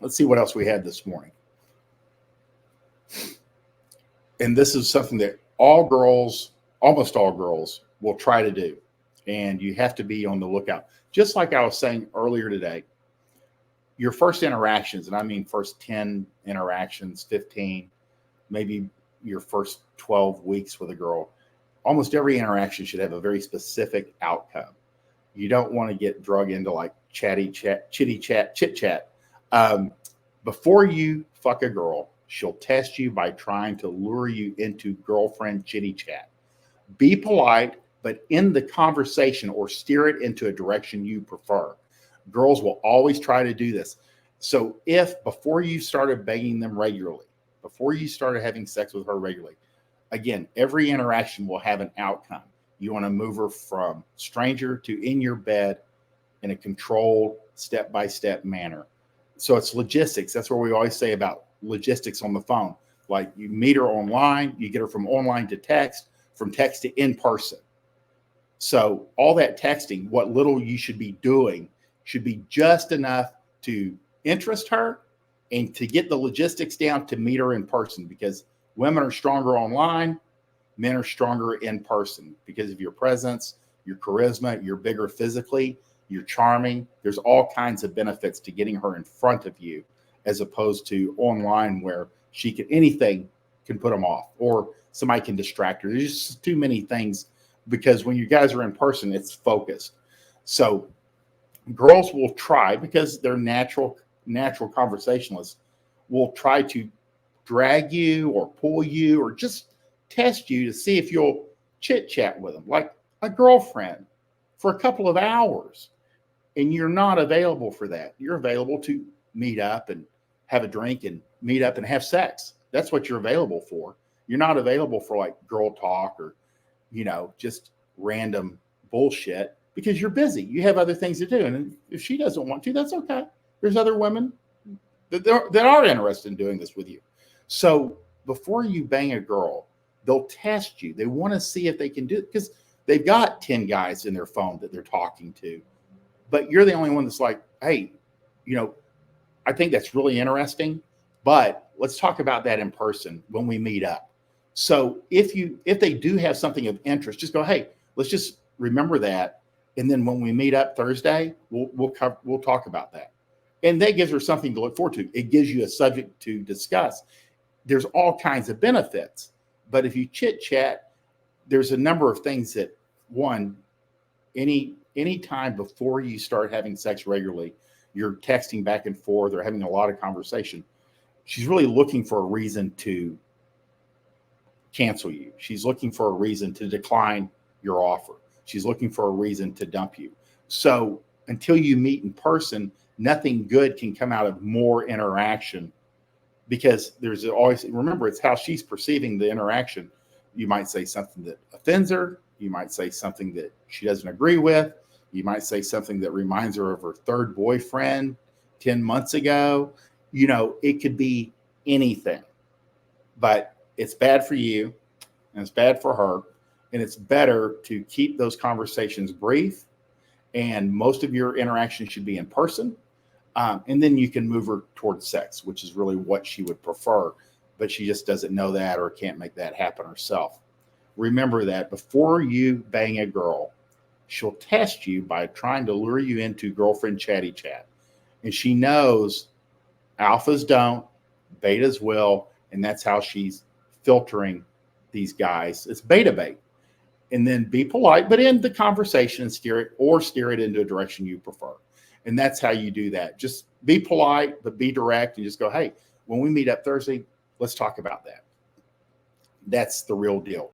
Let's see what else we had this morning. And this is something that all girls, almost all girls, will try to do. And you have to be on the lookout. Just like I was saying earlier today, your first interactions, and I mean first 10 interactions, 15, maybe your first 12 weeks with a girl, almost every interaction should have a very specific outcome. You don't want to get drug into like Chatty-Chat, Chitty-Chat, chit-chat. Before you fuck a girl, she'll test you by trying to lure you into girlfriend chitty-chat. Be polite, but in the conversation or steer it into a direction you prefer. Girls will always try to do this. So if before you started begging them regularly, before you started having sex with her regularly, again, every interaction will have an outcome. You want to move her from stranger to in your bed in a controlled, step-by-step manner. So it's logistics. That's what we always say about logistics on the phone. Like you meet her online, you get her from online to text, from text to in person. So all that texting, what little you should be doing should be just enough to interest her and to get the logistics down to meet her in person, because women are stronger online, men are stronger in person because of your presence, your charisma, you're bigger physically, you're charming. There's all kinds of benefits to getting her in front of you as opposed to online where she can, anything can put them off or somebody can distract her. There's just too many things because when you guys are in person, it's focused. So girls will try, because they're natural conversationalists, will try to drag you or pull you or just test you to see if you'll chit chat with them like a girlfriend for a couple of hours. And you're not available for that. You're available to meet up and have a drink and meet up and have sex. That's what you're available for. You're not available for like girl talk or, just random bullshit because you're busy. You have other things to do. And if she doesn't want to, that's okay. There's other women that are interested in doing this with you. So before you bang a girl, they'll test you. They want to see if they can do it because they've got 10 guys in their phone that they're talking to. But you're the only one that's like, hey, I think that's really interesting, but let's talk about that in person when we meet up. So if they do have something of interest, just go, hey, let's just remember that. And then when we meet up Thursday, we'll talk about that. And that gives her something to look forward to. It gives you a subject to discuss. There's all kinds of benefits. But if you chit chat, there's a number of things that, one, any time before you start having sex regularly, you're texting back and forth or having a lot of conversation. She's really looking for a reason to cancel you. She's looking for a reason to decline your offer. She's looking for a reason to dump you. So until you meet in person, nothing good can come out of more interaction, because there's always, remember, it's how she's perceiving the interaction. You might say something that offends her. You might say something that she doesn't agree with. You might say something that reminds her of her third boyfriend 10 months ago. It could be anything, but it's bad for you and it's bad for her. And it's better to keep those conversations brief. And most of your interaction should be in person. And then you can move her towards sex, which is really what she would prefer. But she just doesn't know that or can't make that happen herself. Remember that before you bang a girl, she'll test you by trying to lure you into girlfriend Chatty-Chat. And she knows alphas don't, betas will, and that's how she's filtering these guys. It's beta bait. And then be polite, but end the conversation and steer it into a direction you prefer. And that's how you do that. Just be polite, but be direct and just go, hey, when we meet up Thursday, let's talk about that. That's the real deal.